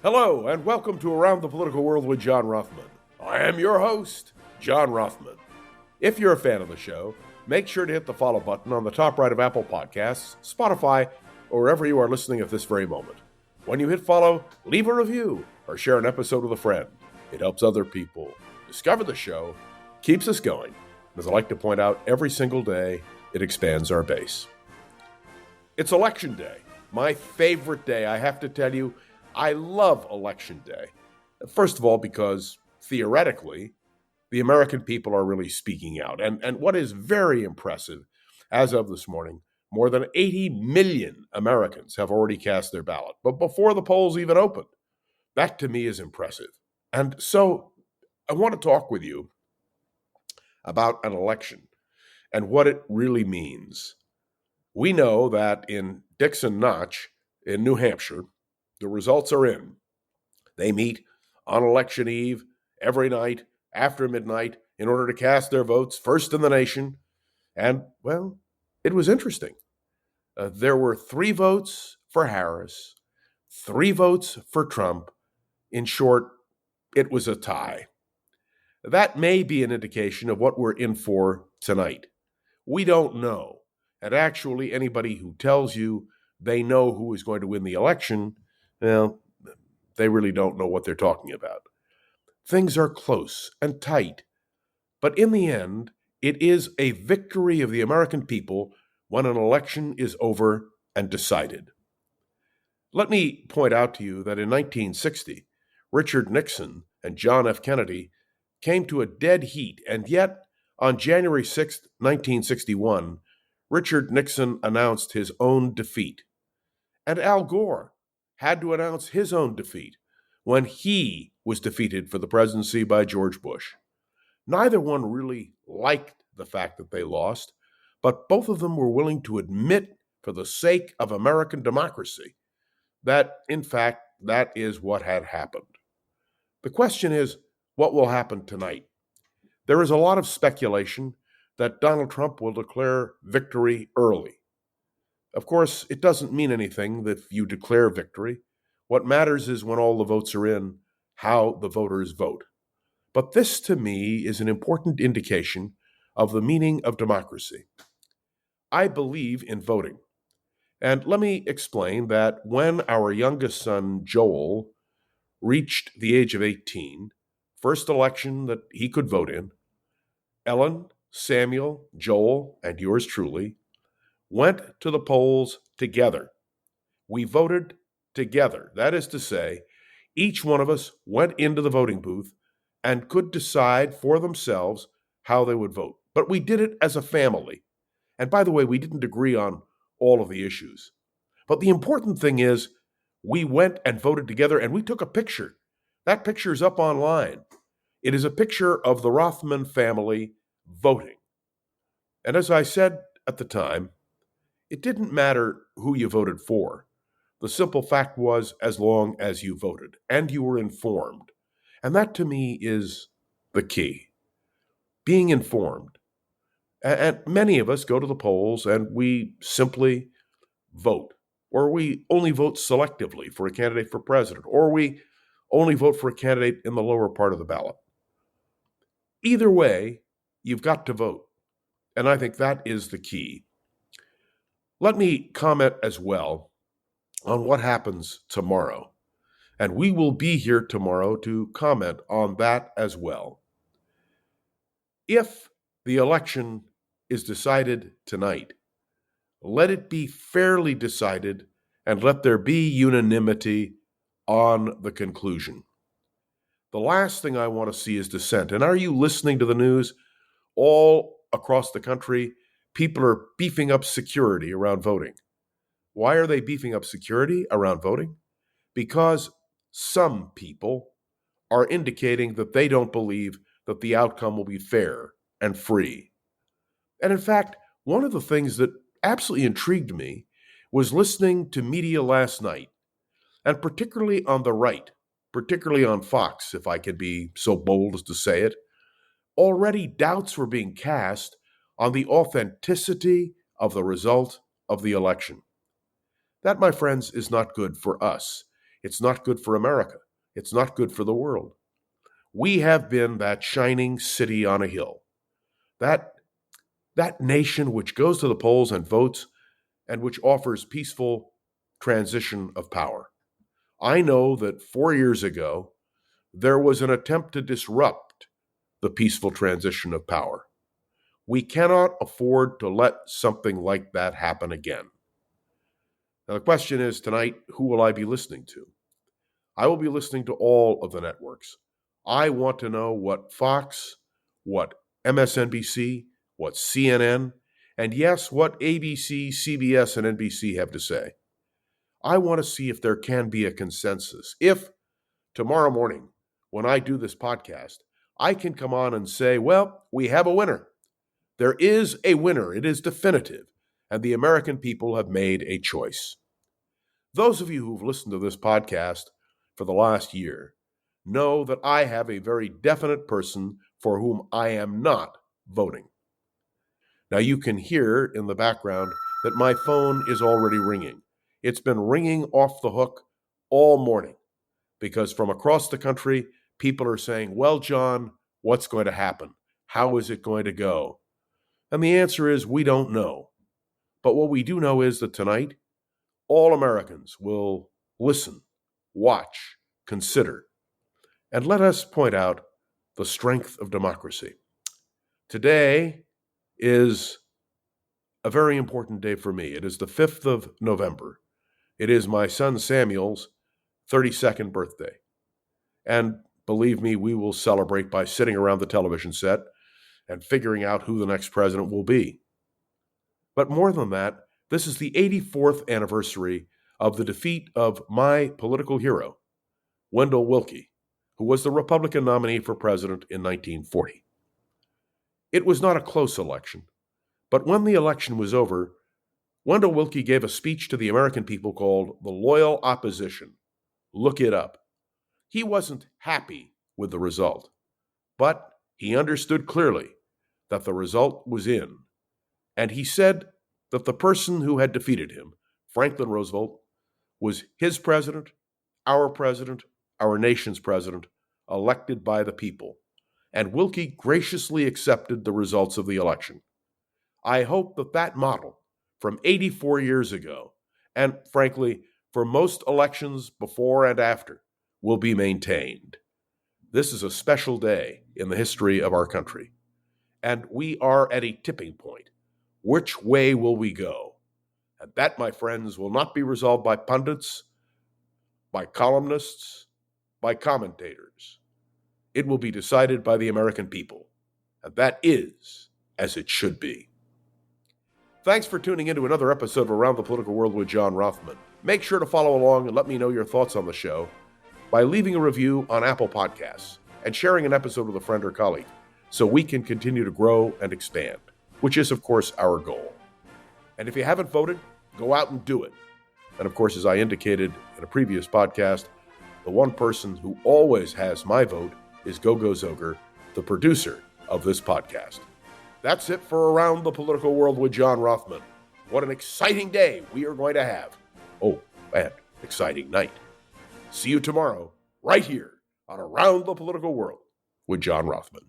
Hello, and welcome to Around the Political World with John Rothman. I am your host, John Rothman. If you're a fan of the show, make sure to hit the follow button on the top right of Apple Podcasts, Spotify, or wherever you are listening at this very moment. When you hit follow, leave a review or share an episode with a friend. It helps other people discover the show, keeps us going. As I like to point out, every single day, it expands our base. It's Election Day, my favorite day. I have to tell you, I love Election Day. First of all, because theoretically, the American people are really speaking out. And what is very impressive, as of this morning, more than 80 million Americans have already cast their ballot, but before the polls even opened. That to me is impressive. And so I want to talk with you about an election and what it really means. We know that in Dixon Notch in New Hampshire, the results are in. They meet on election eve every night after midnight in order to cast their votes, first in the nation. And, well, it was interesting. There were 3 votes for Harris, 3 votes for Trump. In short, it was a tie. That may be an indication of what we're in for tonight. We don't know. And actually, anybody who tells you they know who is going to win the election, well, they really don't know what they're talking about. Things are close and tight, but in the end, it is a victory of the American people when an election is over and decided. Let me point out to you that in 1960, Richard Nixon and John F. Kennedy came to a dead heat, and yet on January 6, 1961, Richard Nixon announced his own defeat. And Al Gore had to announce his own defeat when he was defeated for the presidency by George Bush. Neither one really liked the fact that they lost, but both of them were willing to admit, for the sake of American democracy, that, in fact, that is what had happened. The question is, what will happen tonight? There is a lot of speculation that Donald Trump will declare victory early. Of course, it doesn't mean anything that you declare victory. What matters is when all the votes are in, how the voters vote. But this, to me, is an important indication of the meaning of democracy. I believe in voting. And let me explain that when our youngest son, Joel, reached the age of 18, first election that he could vote in, Ellen, Samuel, Joel, and yours truly went to the polls together. We voted together. That is to say, each one of us went into the voting booth and could decide for themselves how they would vote. But we did it as a family. And by the way, we didn't agree on all of the issues. But the important thing is we went and voted together and we took a picture. That picture is up online. It is a picture of the Rothman family voting. And as I said at the time, it didn't matter who you voted for. The simple fact was, as long as you voted and you were informed. And that, to me, is the key. Being informed. And many of us go to the polls and we simply vote. Or we only vote selectively for a candidate for president. Or we only vote for a candidate in the lower part of the ballot. Either way, you've got to vote. And I think that is the key. Let me comment as well on what happens tomorrow. And we will be here tomorrow to comment on that as well. If the election is decided tonight, let it be fairly decided and let there be unanimity on the conclusion. The last thing I want to see is dissent. And are you listening to the news? All across the country, people are beefing up security around voting. Why are they beefing up security around voting? Because some people are indicating that they don't believe that the outcome will be fair and free. And in fact, one of the things that absolutely intrigued me was listening to media last night, and particularly on the right, particularly on Fox, if I can be so bold as to say it. Already doubts were being cast on the authenticity of the result of the election. That, my friends, is not good for us. It's not good for America. It's not good for the world. We have been that shining city on a hill, that nation which goes to the polls and votes and which offers peaceful transition of power. I know that 4 years ago, there was an attempt to disrupt the peaceful transition of power. We cannot afford to let something like that happen again. Now, the question is tonight, who will I be listening to? I will be listening to all of the networks. I want to know what Fox, what MSNBC, what CNN, and yes, what ABC, CBS, and NBC have to say. I want to see if there can be a consensus. If tomorrow morning, when I do this podcast, I can come on and say, well, we have a winner. There is a winner. It is definitive. And the American people have made a choice. Those of you who've listened to this podcast for the last year know that I have a very definite person for whom I am not voting. Now, you can hear in the background that my phone is already ringing. It's been ringing off the hook all morning because from across the country, people are saying, well, John, what's going to happen? How is it going to go? And the answer is we don't know. But what we do know is that tonight, all Americans will listen, watch, consider, and let us point out the strength of democracy. Today is a very important day for me. It is the 5th of November. It is my son Samuel's 32nd birthday. And believe me, we will celebrate by sitting around the television set and figuring out who the next president will be. But more than that, this is the 84th anniversary of the defeat of my political hero, Wendell Willkie, who was the Republican nominee for president in 1940. It was not a close election, but when the election was over, Wendell Willkie gave a speech to the American people called The Loyal Opposition. Look it up. He wasn't happy with the result, but he understood clearly that the result was in, and he said that the person who had defeated him, Franklin Roosevelt, was his president, our nation's president, elected by the people. And Willkie graciously accepted the results of the election. I hope that that model from 84 years ago, and frankly, for most elections before and after, will be maintained. This is a special day in the history of our country, and we are at a tipping point. Which way will we go? And that, my friends, will not be resolved by pundits, by columnists, by commentators. It will be decided by the American people, and that is as it should be. Thanks for tuning in to another episode of Around the Political World with John Rothman. Make sure to follow along and let me know your thoughts on the show by leaving a review on Apple Podcasts and sharing an episode with a friend or colleague so we can continue to grow and expand, which is, of course, our goal. And if you haven't voted, go out and do it. And of course, as I indicated in a previous podcast, the one person who always has my vote is Go-Go Zoger, the producer of this podcast. That's it for Around the Political World with John Rothman. What an exciting day we are going to have. Oh, and exciting night. See you tomorrow, right here on Around the Political World with John Rothman.